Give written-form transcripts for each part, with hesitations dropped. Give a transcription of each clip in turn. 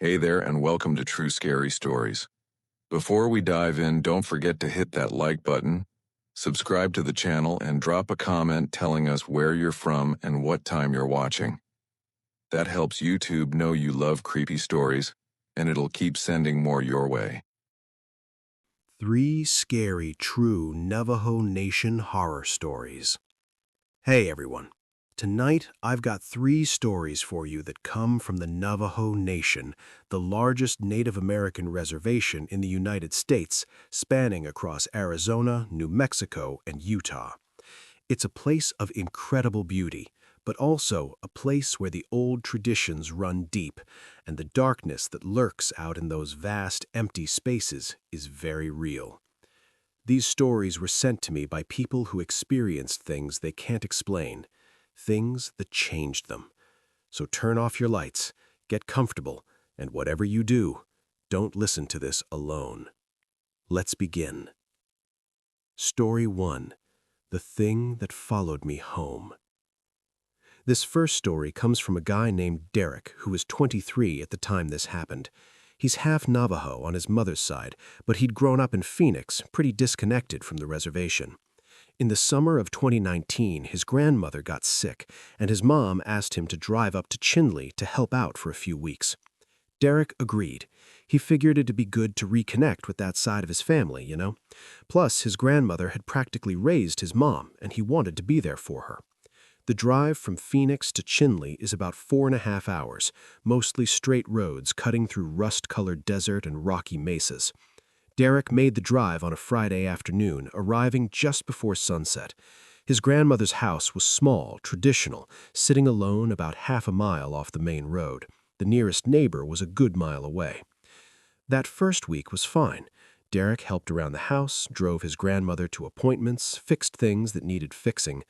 Hey there, and welcome to True Scary Stories. Before we dive in, don't forget to hit that like button, subscribe to the channel, and drop a comment telling us where you're from and what time you're watching. That helps YouTube know you love creepy stories, and it'll keep sending more your way. 3 scary true Navajo Nation horror stories. Hey everyone. Tonight I've got 3 stories for you that come from the Navajo Nation, the largest Native American reservation in the United States, spanning across Arizona, New Mexico, and Utah. It's a place of incredible beauty, but also a place where the old traditions run deep, and the darkness that lurks out in those vast, empty spaces is very real. These stories were sent to me by people who experienced things they can't explain, things that changed them. So turn off your lights, get comfortable, and whatever you do, don't listen to this alone. Let's begin. Story 1. The Thing That Followed Me Home. This first story comes from a guy named Derek, who was 23 at the time this happened. He's half Navajo on his mother's side, but he'd grown up in Phoenix, pretty disconnected from the reservation. In the summer of 2019, his grandmother got sick, and his mom asked him to drive up to Chinle to help out for a few weeks. Derek agreed. He figured it'd be good to reconnect with that side of his family, you know? Plus, his grandmother had practically raised his mom, and he wanted to be there for her. The drive from Phoenix to Chinle is about 4.5 hours, mostly straight roads cutting through rust-colored desert and rocky mesas. Derek made the drive on a Friday afternoon, arriving just before sunset. His grandmother's house was small, traditional, sitting alone about half a mile off the main road. The nearest neighbor was a good mile away. That first week was fine. Derek helped around the house, drove his grandmother to appointments, fixed things that needed fixing,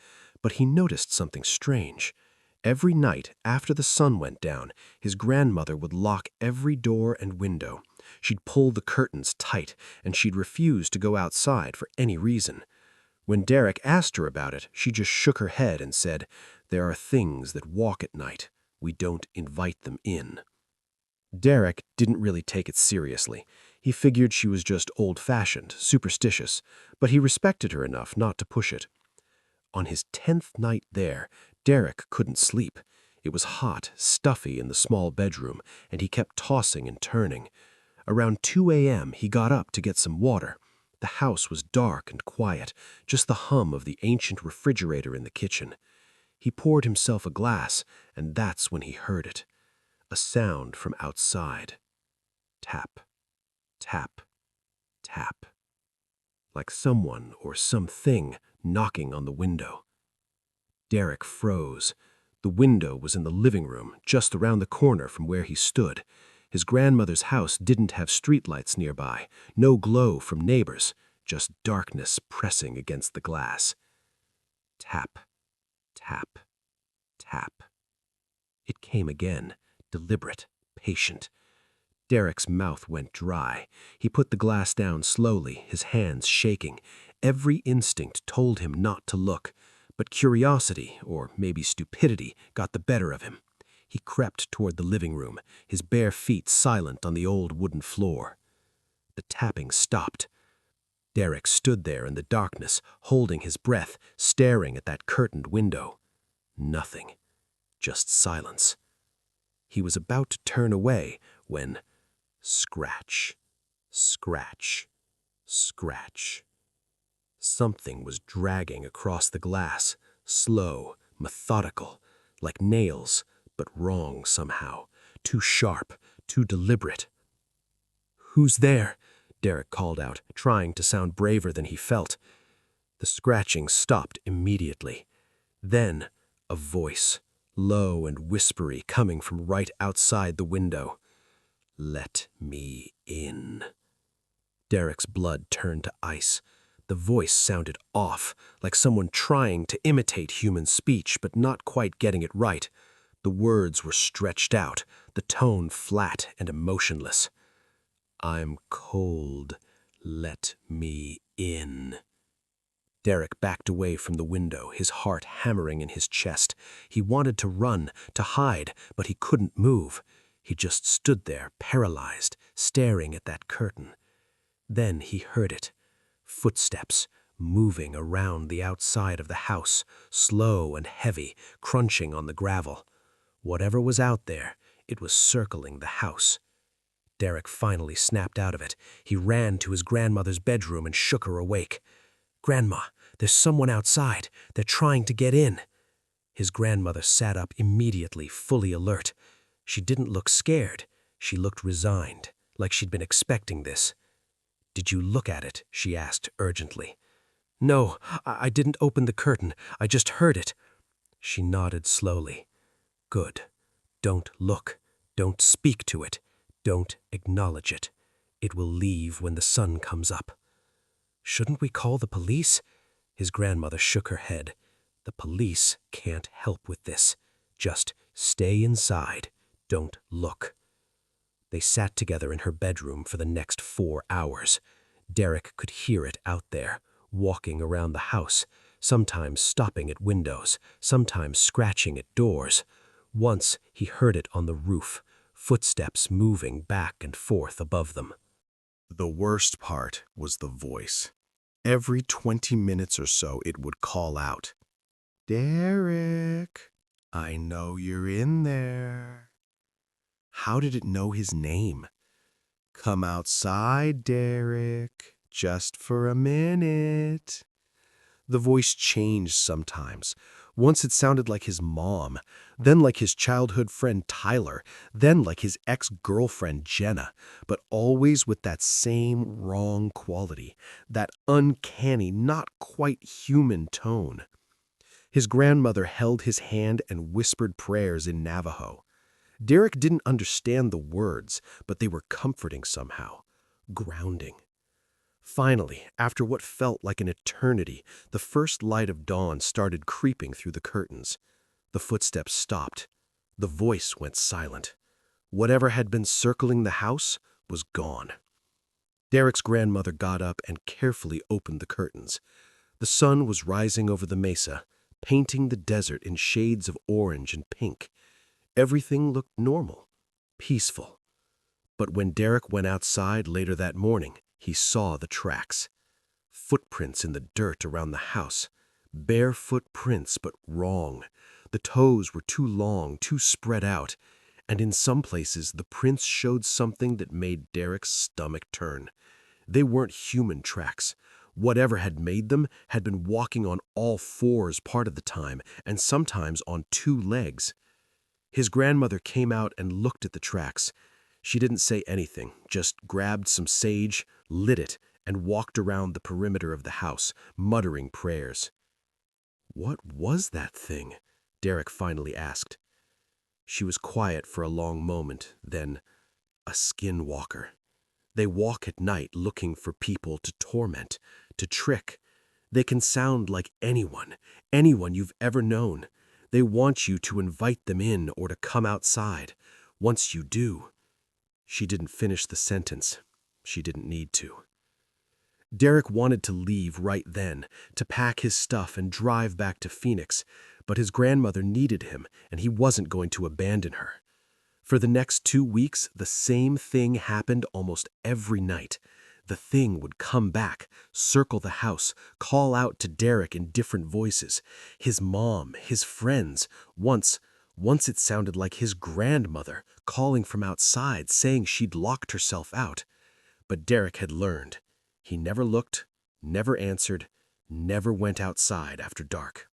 but he noticed something strange. Every night after the sun went down, his grandmother would lock every door and window. She'd pull the curtains tight, and she'd refuse to go outside for any reason. When Derek asked her about it, she just shook her head and said, "There are things that walk at night. We don't invite them in." Derek didn't really take it seriously. He figured she was just old-fashioned, superstitious, but he respected her enough not to push it. On his 10th night there, Derek couldn't sleep. It was hot, stuffy in the small bedroom, and he kept tossing and turning. Around 2 a.m., he got up to get some water. The house was dark and quiet, just the hum of the ancient refrigerator in the kitchen. He poured himself a glass, and that's when he heard it. A sound from outside. Tap, tap, tap. Like someone or something knocking on the window. Derek froze. The window was in the living room, just around the corner from where he stood. His grandmother's house didn't have streetlights nearby, no glow from neighbors, just darkness pressing against the glass. Tap, tap, tap. It came again, deliberate, patient. Derek's mouth went dry. He put the glass down slowly, his hands shaking. Every instinct told him not to look, but curiosity, or maybe stupidity, got the better of him. He crept toward the living room, his bare feet silent on the old wooden floor. The tapping stopped. Derek stood there in the darkness, holding his breath, staring at that curtained window. Nothing. Just silence. He was about to turn away when... Scratch, scratch, scratch. Something was dragging across the glass, slow, methodical, like nails, but wrong somehow, too sharp, too deliberate. "Who's there?" Derek called out, trying to sound braver than he felt. The scratching stopped immediately. Then, a voice, low and whispery, coming from right outside the window. "Let me in." Derek's blood turned to ice. The voice sounded off, like someone trying to imitate human speech but not quite getting it right. The words were stretched out, the tone flat and emotionless. "I'm cold. Let me in." Derek backed away from the window, his heart hammering in his chest. He wanted to run, to hide, but he couldn't move. He just stood there, paralyzed, staring at that curtain. Then he heard it. Footsteps, moving around the outside of the house, slow and heavy, crunching on the gravel. Whatever was out there, it was circling the house. Derek finally snapped out of it. He ran to his grandmother's bedroom and shook her awake. "Grandma, there's someone outside. They're trying to get in." His grandmother sat up immediately, fully alert. She didn't look scared. She looked resigned, like she'd been expecting this. "Did you look at it?" she asked urgently. "No, I didn't open the curtain. I just heard it." She nodded slowly. "Good. Don't look. Don't speak to it. Don't acknowledge it. It will leave when the sun comes up." "Shouldn't we call the police?" His grandmother shook her head. "The police can't help with this. Just stay inside. Don't look." They sat together in her bedroom for the next 4 hours. Derek could hear it out there, walking around the house, sometimes stopping at windows, sometimes scratching at doors. Once he heard it on the roof, footsteps moving back and forth above them. The worst part was the voice. Every 20 minutes or so it would call out, "Derek, I know you're in there." How did it know his name? "Come outside, Derek, just for a minute." The voice changed sometimes. Once it sounded like his mom, then like his childhood friend Tyler, then like his ex-girlfriend Jenna, but always with that same wrong quality, that uncanny, not quite human tone. His grandmother held his hand and whispered prayers in Navajo. Derek didn't understand the words, but they were comforting somehow, grounding. Finally, after what felt like an eternity, the first light of dawn started creeping through the curtains. The footsteps stopped. The voice went silent. Whatever had been circling the house was gone. Derek's grandmother got up and carefully opened the curtains. The sun was rising over the mesa, painting the desert in shades of orange and pink. Everything looked normal, peaceful. But when Derek went outside later that morning, he saw the tracks. Footprints in the dirt around the house. Bare footprints, but wrong. The toes were too long, too spread out, and in some places the prints showed something that made Derek's stomach turn. They weren't human tracks. Whatever had made them had been walking on all fours part of the time, and sometimes on 2 legs. His grandmother came out and looked at the tracks. She didn't say anything, just grabbed some sage, lit it, and walked around the perimeter of the house, muttering prayers. "What was that thing?" Derek finally asked. She was quiet for a long moment, then, "A skinwalker. They walk at night looking for people to torment, to trick. They can sound like anyone you've ever known. They want you to invite them in or to come outside. Once you do." She didn't finish the sentence. She didn't need to. Derek wanted to leave right then, to pack his stuff and drive back to Phoenix, but his grandmother needed him, and he wasn't going to abandon her. For the next 2 weeks, the same thing happened almost every night. The thing would come back, circle the house, call out to Derek in different voices. His mom, his friends. Once it sounded like his grandmother, calling from outside, saying she'd locked herself out. But Derek had learned. He never looked, never answered, never went outside after dark.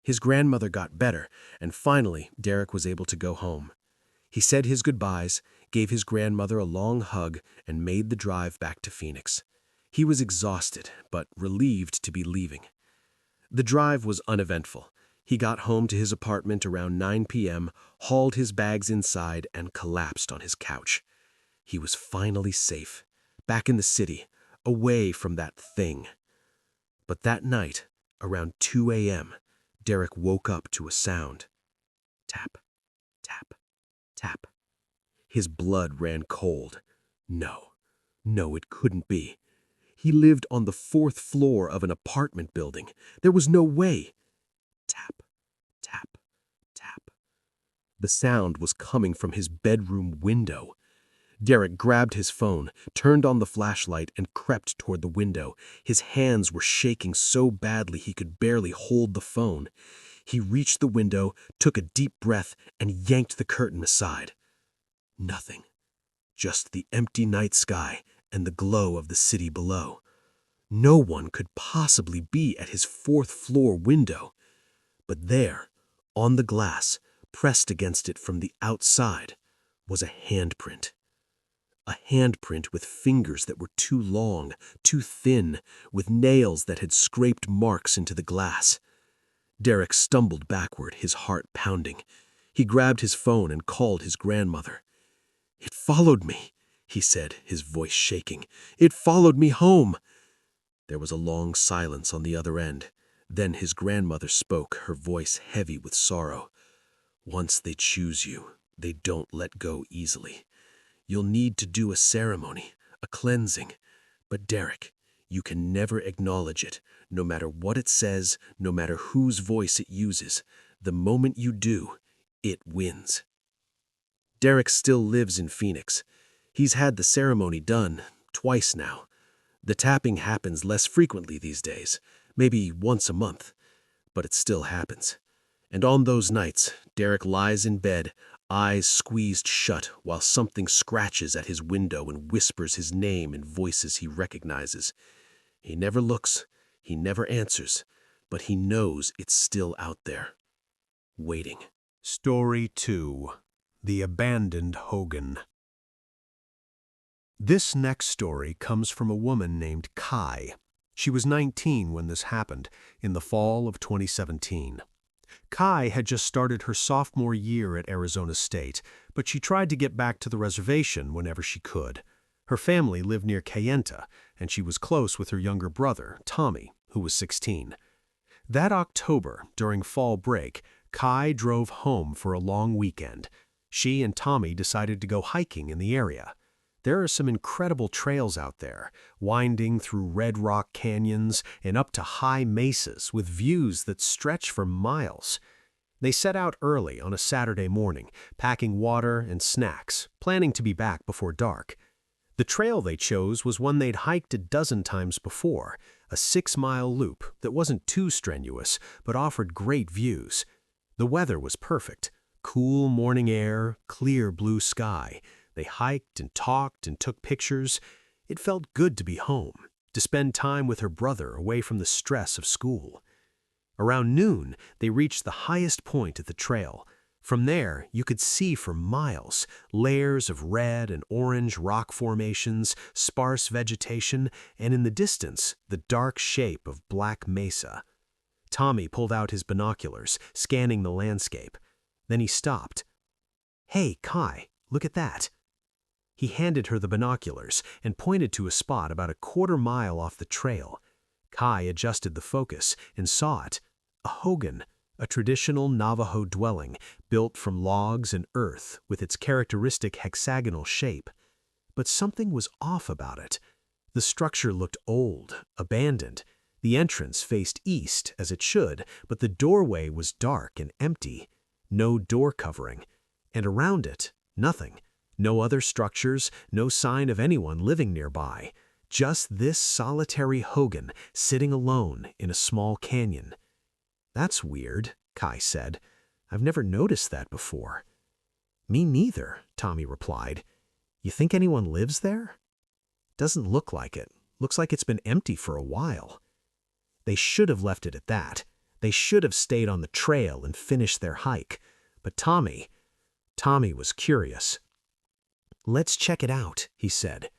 His grandmother got better, and finally Derek was able to go home. He said his goodbyes, gave his grandmother a long hug, and made the drive back to Phoenix. He was exhausted, but relieved to be leaving. The drive was uneventful. He got home to his apartment around 9 p.m., hauled his bags inside, and collapsed on his couch. He was finally safe, back in the city, away from that thing. But that night, around 2 a.m., Derek woke up to a sound. Tap, tap, tap. His blood ran cold. No, it couldn't be. He lived on the 4th floor of an apartment building. There was no way. Tap, tap, tap. The sound was coming from his bedroom window. Derek grabbed his phone, turned on the flashlight, and crept toward the window. His hands were shaking so badly he could barely hold the phone. He reached the window, took a deep breath, and yanked the curtain aside. Nothing. Just the empty night sky and the glow of the city below. No one could possibly be at his fourth-floor window. But there, on the glass, pressed against it from the outside, was a handprint. A handprint with fingers that were too long, too thin, with nails that had scraped marks into the glass. Derek stumbled backward, his heart pounding. He grabbed his phone and called his grandmother. "It followed me," he said, his voice shaking. "It followed me home." There was a long silence on the other end. Then his grandmother spoke, her voice heavy with sorrow. "Once they choose you, they don't let go easily. You'll need to do a ceremony, a cleansing. But Derek, you can never acknowledge it, no matter what it says, no matter whose voice it uses. The moment you do, it wins." Derek still lives in Phoenix. He's had the ceremony done, twice now. The tapping happens less frequently these days, maybe once a month, but it still happens. And on those nights, Derek lies in bed, eyes squeezed shut, while something scratches at his window and whispers his name in voices he recognizes. He never looks, he never answers, but he knows it's still out there, waiting. Story 2. The Abandoned Hogan. This next story comes from a woman named Kai. She was 19 when this happened, in the fall of 2017. Kai had just started her sophomore year at Arizona State, but she tried to get back to the reservation whenever she could. Her family lived near Kayenta, and she was close with her younger brother, Tommy, who was 16. That October, during fall break, Kai drove home for a long weekend. She and Tommy decided to go hiking in the area. There are some incredible trails out there, winding through red rock canyons and up to high mesas with views that stretch for miles. They set out early on a Saturday morning, packing water and snacks, planning to be back before dark. The trail they chose was one they'd hiked a dozen times before, a 6-mile loop that wasn't too strenuous but offered great views. The weather was perfect. Cool morning air, clear blue sky. They hiked and talked and took pictures. It felt good to be home, to spend time with her brother away from the stress of school. Around noon, they reached the highest point of the trail. From there, you could see for miles, layers of red and orange rock formations, sparse vegetation, and in the distance, the dark shape of Black Mesa. Tommy pulled out his binoculars, scanning the landscape. Then he stopped. "Hey, Kai, look at that." He handed her the binoculars and pointed to a spot about a quarter-mile off the trail. Kai adjusted the focus and saw it. A hogan, a traditional Navajo dwelling built from logs and earth with its characteristic hexagonal shape. But something was off about it. The structure looked old, abandoned. The entrance faced east, as it should, but the doorway was dark and empty. No door covering. And around it, nothing. No other structures, no sign of anyone living nearby. Just this solitary hogan sitting alone in a small canyon. "That's weird," Kai said. "I've never noticed that before." "Me neither," Tommy replied. "You think anyone lives there?" "Doesn't look like it. Looks like it's been empty for a while." They should have left it at that. They should have stayed on the trail and finished their hike. But Tommy was curious. "Let's check it out," he said.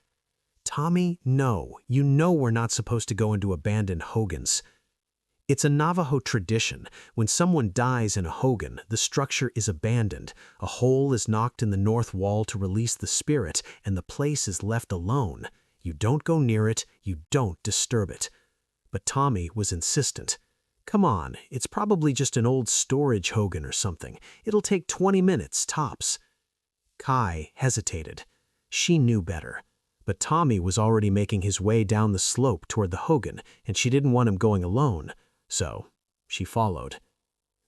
"Tommy, no. You know we're not supposed to go into abandoned hogans." "It's a Navajo tradition. When someone dies in a hogan, the structure is abandoned. A hole is knocked in the north wall to release the spirit, and the place is left alone. You don't go near it, you don't disturb it." But Tommy was insistent. "Come on, it's probably just an old storage hogan or something. It'll take 20 minutes, tops." Kai hesitated. She knew better. But Tommy was already making his way down the slope toward the hogan, and she didn't want him going alone. So she followed.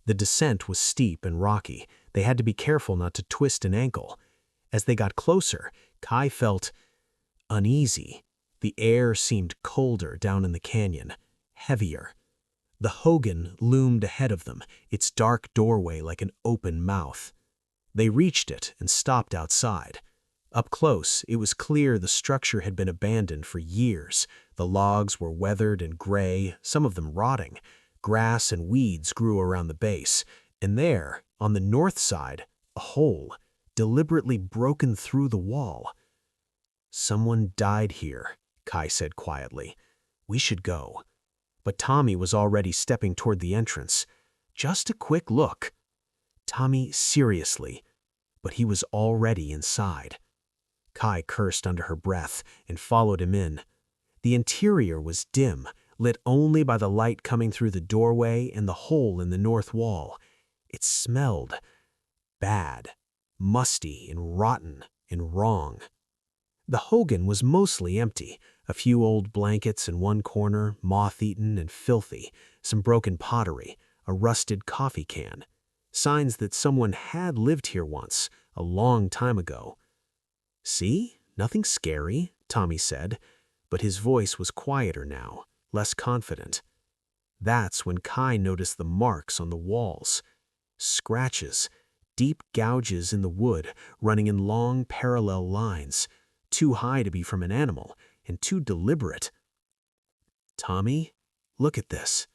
The descent was steep and rocky. They had to be careful not to twist an ankle. As they got closer, Kai felt uneasy. The air seemed colder down in the canyon, heavier. The hogan loomed ahead of them, its dark doorway like an open mouth. They reached it and stopped outside. Up close, it was clear the structure had been abandoned for years. The logs were weathered and gray, some of them rotting. Grass and weeds grew around the base, and there, on the north side, a hole, deliberately broken through the wall. "Someone died here," Kai said quietly. "We should go." But Tommy was already stepping toward the entrance. "Just a quick look." Tommy seriously, but he was already inside. Kai cursed under her breath and followed him in. The interior was dim, lit only by the light coming through the doorway and the hole in the north wall. It smelled bad, musty and rotten and wrong. The hogan was mostly empty, a few old blankets in one corner, moth-eaten and filthy, some broken pottery, a rusted coffee can. Signs that someone had lived here once, a long time ago. "See? Nothing scary," Tommy said, but his voice was quieter now, less confident. That's when Kai noticed the marks on the walls. Scratches, deep gouges in the wood, running in long parallel lines, too high to be from an animal, and too deliberate. "Tommy, look at this."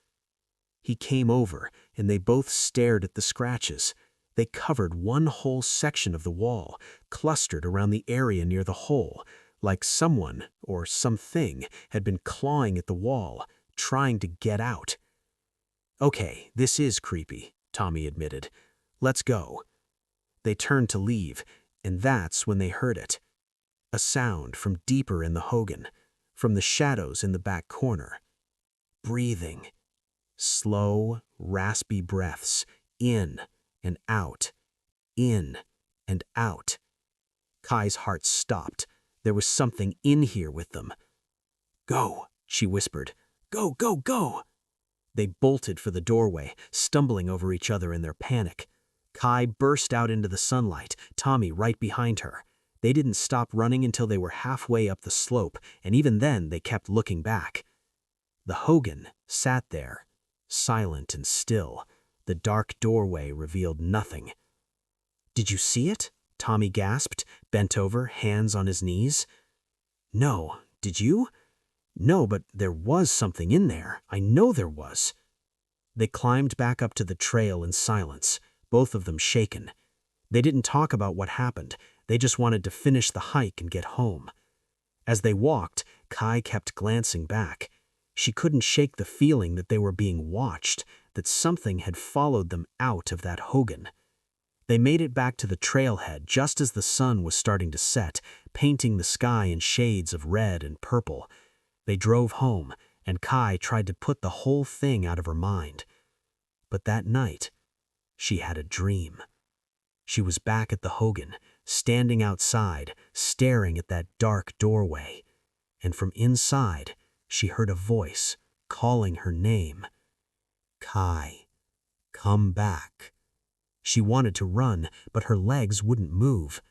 He came over, and they both stared at the scratches. They covered one whole section of the wall, clustered around the area near the hole, like someone or something had been clawing at the wall, trying to get out. "Okay, this is creepy," Tommy admitted. "Let's go." They turned to leave, and that's when they heard it. A sound from deeper in the hogan, from the shadows in the back corner. Breathing. Slow, raspy breaths, in and out, in and out. Kai's heart stopped. There was something in here with them. "Go," she whispered. "Go, go, go!" They bolted for the doorway, stumbling over each other in their panic. Kai burst out into the sunlight, Tommy right behind her. They didn't stop running until they were halfway up the slope, and even then they kept looking back. The hogan sat there, silent and still. The dark doorway revealed nothing. "Did you see it?" Tommy gasped, bent over, hands on his knees. "No, did you?" "No, but there was something in there. I know there was." They climbed back up to the trail in silence, both of them shaken. They didn't talk about what happened. They just wanted to finish the hike and get home. As they walked, Kai kept glancing back. She couldn't shake the feeling that they were being watched, that something had followed them out of that hogan. They made it back to the trailhead just as the sun was starting to set, painting the sky in shades of red and purple. They drove home, and Kai tried to put the whole thing out of her mind. But that night, she had a dream. She was back at the hogan, standing outside, staring at that dark doorway. And from inside, she heard a voice calling her name. "Kai, come back." She wanted to run, but her legs wouldn't move.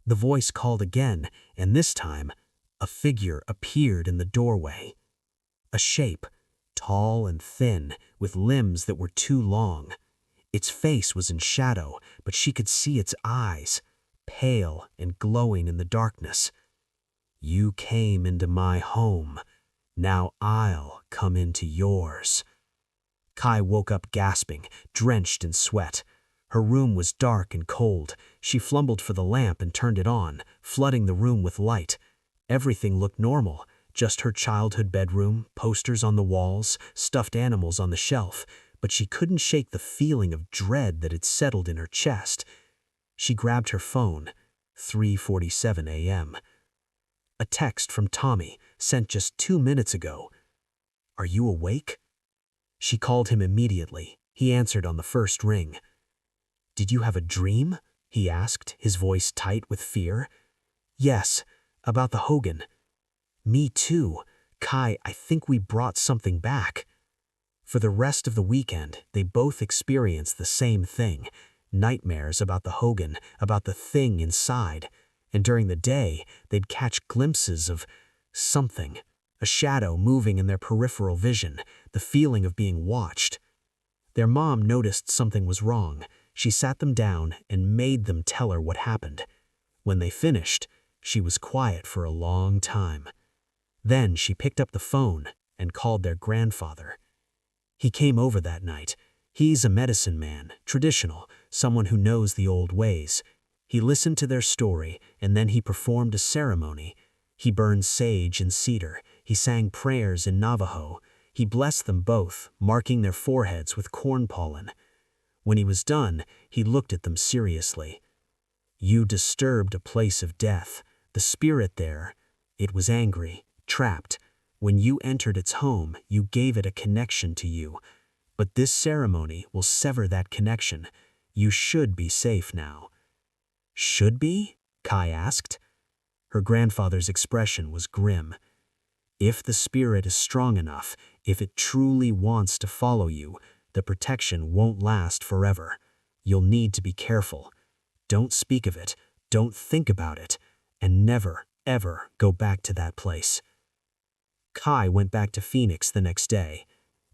The voice called again, and this time, a figure appeared in the doorway. A shape, tall and thin, with limbs that were too long. Its face was in shadow, but she could see its eyes, pale and glowing in the darkness. "You came into my home. Now I'll come into yours." Kai woke up gasping, drenched in sweat. Her room was dark and cold. She fumbled for the lamp and turned it on, flooding the room with light. Everything looked normal, just her childhood bedroom, posters on the walls, stuffed animals on the shelf, but she couldn't shake the feeling of dread that had settled in her chest. She grabbed her phone, 3:47 a.m. A text from Tommy, sent just 2 minutes ago. "Are you awake?" She called him immediately. He answered on the first ring. "Did you have a dream?" he asked, his voice tight with fear. "Yes, about the hogan." "Me too. Kai, I think we brought something back." For the rest of the weekend, they both experienced the same thing. nightmares about the Hogan, about the thing inside, and during the day, they'd catch glimpses of something, a shadow moving in their peripheral vision, the feeling of being watched. Their mom noticed something was wrong. She sat them down and made them tell her what happened. When they finished, she was quiet for a long time. Then she picked up the phone and called their grandfather. He came over that night. He's a medicine man, traditional, someone who knows the old ways. He listened to their story, and then he performed a ceremony. He burned sage and cedar. He sang prayers in Navajo. He blessed them both, marking their foreheads with corn pollen. When he was done, he looked at them seriously. "You disturbed a place of death. The spirit there, it was angry, trapped. When you entered its home, you gave it a connection to you. But this ceremony will sever that connection. You should be safe now." "Should be?" Kai asked. Her grandfather's expression was grim. "If the spirit is strong enough, if it truly wants to follow you, the protection won't last forever. You'll need to be careful. Don't speak of it, don't think about it, and never, ever go back to that place." Kai went back to Phoenix the next day.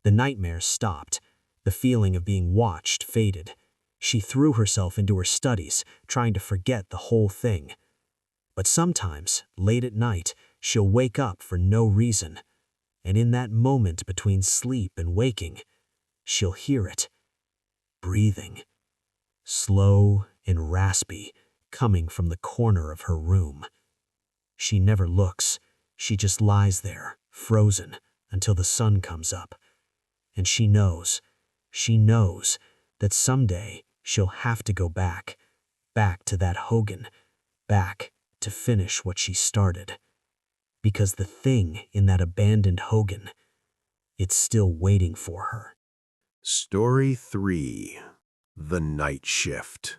The nightmares stopped. The feeling of being watched faded. She threw herself into her studies, trying to forget the whole thing. But sometimes, late at night, she'll wake up for no reason. And in that moment between sleep and waking, she'll hear it. Breathing. Slow and raspy, coming from the corner of her room. She never looks. She just lies there, frozen, until the sun comes up. And she knows that someday she'll have to go back to that Hogan, back to finish what she started. Because the thing in that abandoned Hogan, it's still waiting for her. Story 3. The Night Shift.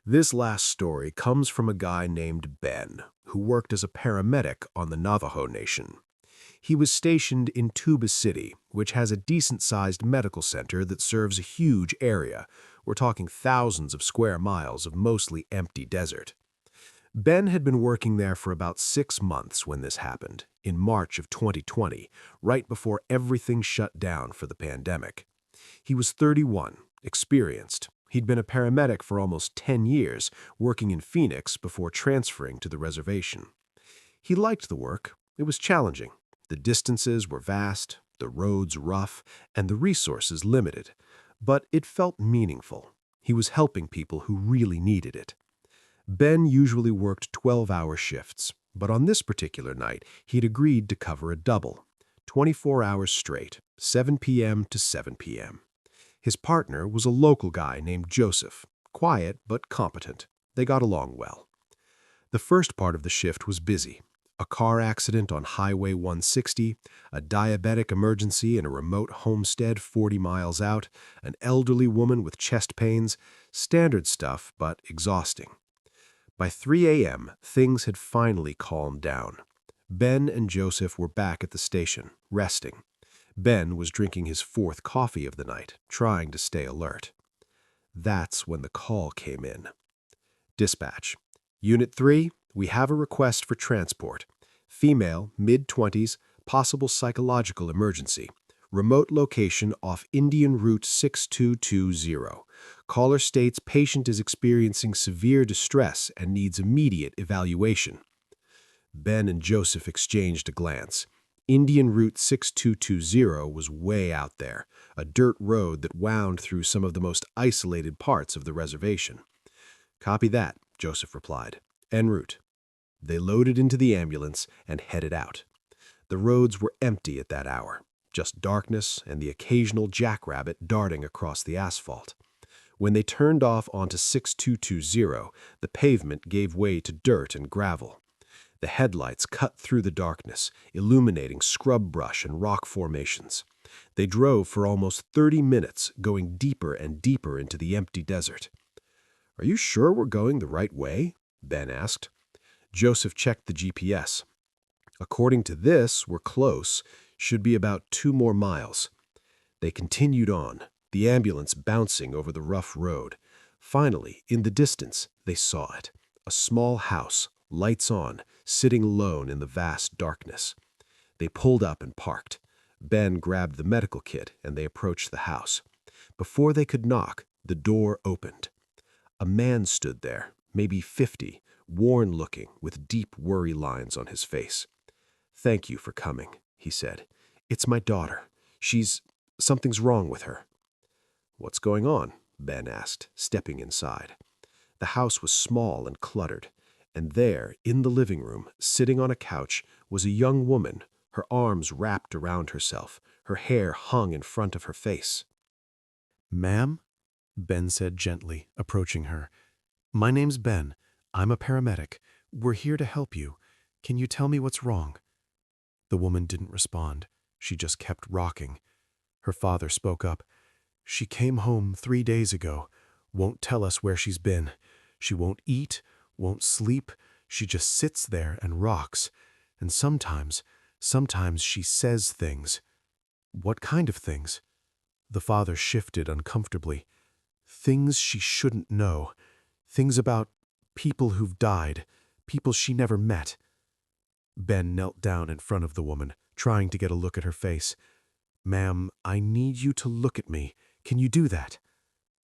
This last story comes from a guy named Ben, who worked as a paramedic on the Navajo Nation. He was stationed in Tuba City, which has a decent-sized medical center that serves a huge area. We're talking thousands of square miles of mostly empty desert. Ben had been working there for about 6 months when this happened, in March of 2020, right before everything shut down for the pandemic. He was 31, experienced. He'd been a paramedic for almost 10 years, working in Phoenix before transferring to the reservation. He liked the work. It was challenging. The distances were vast, the roads rough, and the resources limited. But it felt meaningful. He was helping people who really needed it. Ben usually worked 12-hour shifts, but on this particular night, he'd agreed to cover a double, 24 hours straight, 7 p.m. to 7 p.m. His partner was a local guy named Joseph, quiet but competent. They got along well. The first part of the shift was busy. A car accident on Highway 160, a diabetic emergency in a remote homestead 40 miles out, an elderly woman with chest pains, standard stuff but exhausting. By 3 a.m., things had finally calmed down. Ben and Joseph were back at the station, resting. Ben was drinking his 4th coffee of the night, trying to stay alert. That's when the call came in. Dispatch. Unit 3, we have a request for transport. Female, mid-20s, possible psychological emergency. Remote location off Indian Route 6220. Caller states patient is experiencing severe distress and needs immediate evaluation. Ben and Joseph exchanged a glance. Indian Route 6220 was way out there, a dirt road that wound through some of the most isolated parts of the reservation. "Copy that," Joseph replied. "En route." They loaded into the ambulance and headed out. The roads were empty at that hour, just darkness and the occasional jackrabbit darting across the asphalt. When they turned off onto 6220, the pavement gave way to dirt and gravel. The headlights cut through the darkness, illuminating scrub brush and rock formations. They drove for almost 30 minutes, going deeper and deeper into the empty desert. "Are you sure we're going the right way?" Ben asked. Joseph checked the GPS. "According to this, we're close. Should be about 2 more miles." They continued on, the ambulance bouncing over the rough road. Finally, in the distance, they saw it. A small house, lights on, sitting alone in the vast darkness. They pulled up and parked. Ben grabbed the medical kit and they approached the house. Before they could knock, the door opened. A man stood there, maybe 50, worn-looking, with deep worry lines on his face. "Thank you for coming," he said. "It's my daughter. Something's wrong with her." "What's going on?" Ben asked, stepping inside. The house was small and cluttered, and there, in the living room, sitting on a couch, was a young woman, her arms wrapped around herself, her hair hung in front of her face. "Ma'am?" Ben said gently, approaching her. "My name's Ben. I'm a paramedic. We're here to help you. Can you tell me what's wrong?" The woman didn't respond. She just kept rocking. Her father spoke up. "She came home 3 days ago. Won't tell us where she's been. She won't eat, won't sleep. She just sits there and rocks. And sometimes she says things." "What kind of things?" The father shifted uncomfortably. "Things she shouldn't know. Things about people who've died, people she never met." Ben knelt down in front of the woman, trying to get a look at her face. "Ma'am, I need you to look at me. Can you do that?"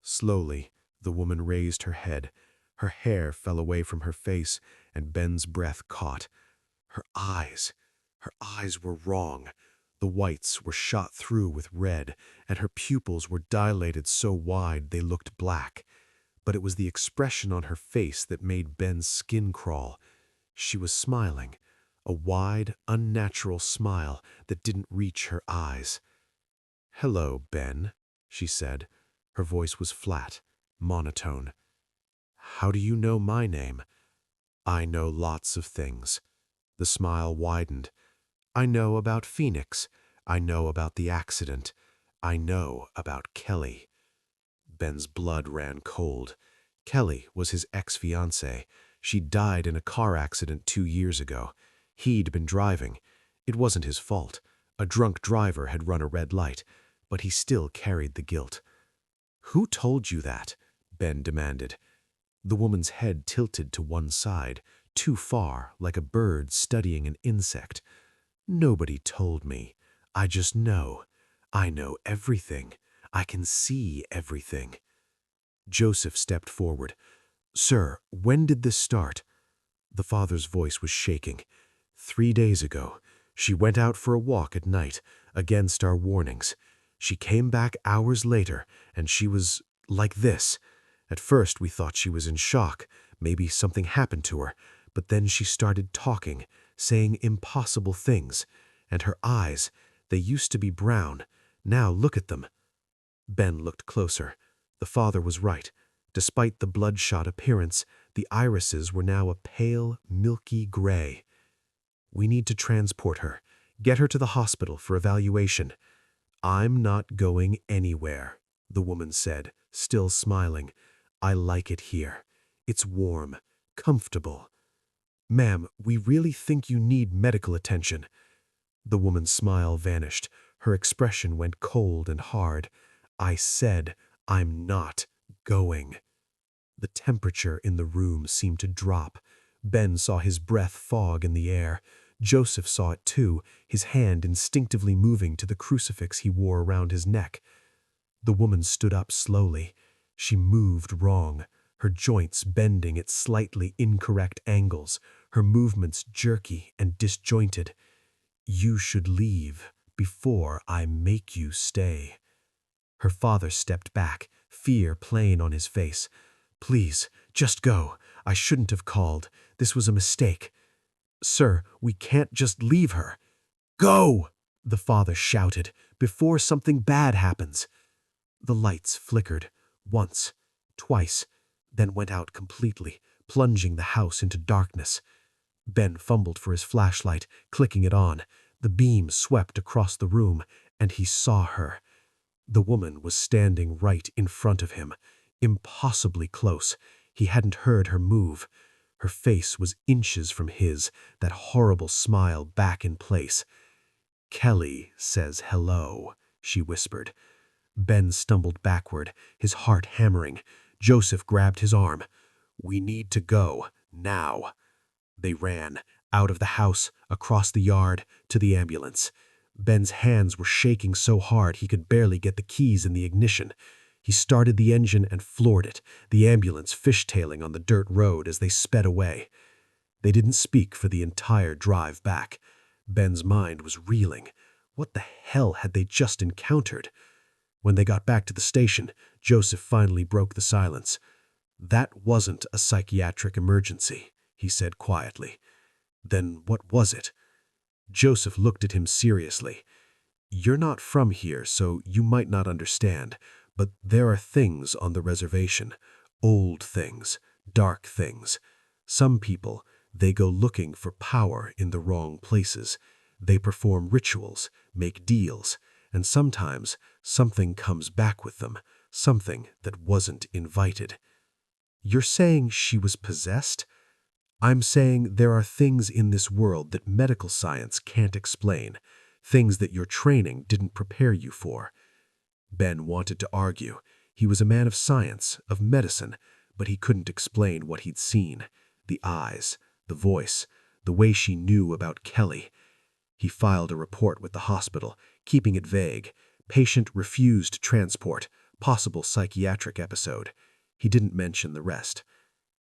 Slowly, the woman raised her head. Her hair fell away from her face, and Ben's breath caught. Her eyes were wrong. The whites were shot through with red, and her pupils were dilated so wide they looked black. But it was the expression on her face that made Ben's skin crawl. She was smiling, a wide, unnatural smile that didn't reach her eyes. "Hello, Ben," she said. Her voice was flat, monotone. "How do you know my name?" "I know lots of things." The smile widened. "I know about Phoenix. I know about the accident. I know about Kelly." Ben's blood ran cold. Kelly was his ex-fiancée. She died in a car accident 2 years ago. He'd been driving. It wasn't his fault. A drunk driver had run a red light, but he still carried the guilt. "Who told you that?" Ben demanded. The woman's head tilted to one side, too far, like a bird studying an insect. "Nobody told me. I just know. I know everything. I can see everything." Joseph stepped forward. "Sir, when did this start?" The father's voice was shaking. 3 days ago. She went out for a walk at night, against our warnings. She came back hours later, and she was like this. At first we thought she was in shock. Maybe something happened to her. But then she started talking, saying impossible things. And her eyes, they used to be brown. Now look at them." Ben looked closer. The father was right. Despite the bloodshot appearance, the irises were now a pale, milky gray. "We need to transport her. Get her to the hospital for evaluation." "I'm not going anywhere," the woman said, still smiling. "I like it here. It's warm, comfortable." "Ma'am, we really think you need medical attention." The woman's smile vanished. Her expression went cold and hard. "I said I'm not going." The temperature in the room seemed to drop. Ben saw his breath fog in the air. Joseph saw it too, his hand instinctively moving to the crucifix he wore around his neck. The woman stood up slowly. She moved wrong, her joints bending at slightly incorrect angles, her movements jerky and disjointed. "You should leave before I make you stay." Her father stepped back, fear plain on his face. "Please, just go. I shouldn't have called. This was a mistake." "Sir, we can't just leave her." "Go!" the father shouted, "before something bad happens." The lights flickered, once, twice, then went out completely, plunging the house into darkness. Ben fumbled for his flashlight, clicking it on. The beam swept across the room, and he saw her. The woman was standing right in front of him, impossibly close. He hadn't heard her move. Her face was inches from his, that horrible smile back in place. "Kelly says hello," she whispered. Ben stumbled backward, his heart hammering. Joseph grabbed his arm. "We need to go, now." They ran, out of the house, across the yard, to the ambulance. Ben's hands were shaking so hard he could barely get the keys in the ignition. He started the engine and floored it, the ambulance fishtailing on the dirt road as they sped away. They didn't speak for the entire drive back. Ben's mind was reeling. What the hell had they just encountered? When they got back to the station, Joseph finally broke the silence. "That wasn't a psychiatric emergency," he said quietly. "Then what was it?" Joseph looked at him seriously. "You're not from here, so you might not understand, but there are things on the reservation. Old things, dark things. Some people, they go looking for power in the wrong places. They perform rituals, make deals, and sometimes something comes back with them, something that wasn't invited." "You're saying she was possessed?" "I'm saying there are things in this world that medical science can't explain, things that your training didn't prepare you for." Ben wanted to argue. He was a man of science, of medicine, but he couldn't explain what he'd seen. The eyes, the voice, the way she knew about Kelly. He filed a report with the hospital, keeping it vague. Patient refused transport, possible psychiatric episode. He didn't mention the rest.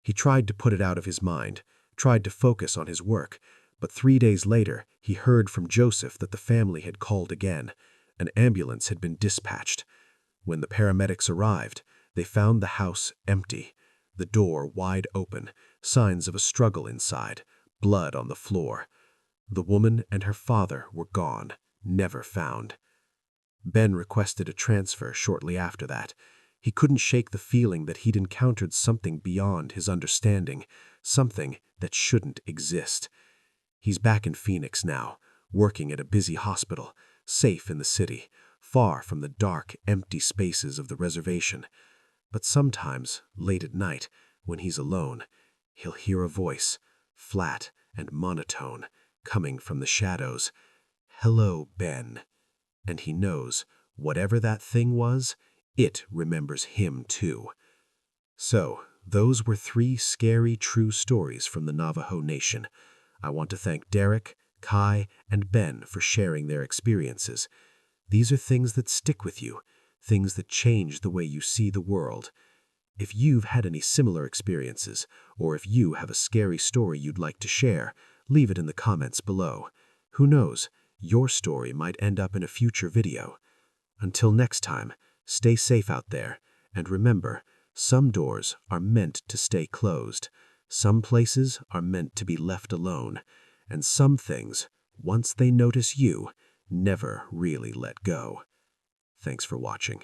He tried to put it out of his mind, tried to focus on his work, but 3 days later he heard from Joseph that the family had called again. An ambulance had been dispatched. When the paramedics arrived, they found the house empty, the door wide open, signs of a struggle inside, blood on the floor. The woman and her father were gone, never found. Ben requested a transfer shortly after that. He couldn't shake the feeling that he'd encountered something beyond his understanding, something that shouldn't exist. He's back in Phoenix now, working at a busy hospital, safe in the city, far from the dark, empty spaces of the reservation. But sometimes, late at night, when he's alone, he'll hear a voice, flat and monotone, coming from the shadows. "Hello, Ben." And he knows, whatever that thing was, it remembers him too. So, those were 3 scary true stories from the Navajo Nation. I want to thank Derek, Kai, and Ben for sharing their experiences. These are things that stick with you, things that change the way you see the world. If you've had any similar experiences, or if you have a scary story you'd like to share, leave it in the comments below. Who knows, your story might end up in a future video. Until next time, stay safe out there, and remember, some doors are meant to stay closed, some places are meant to be left alone, and some things, once they notice you, never really let go. Thanks for watching.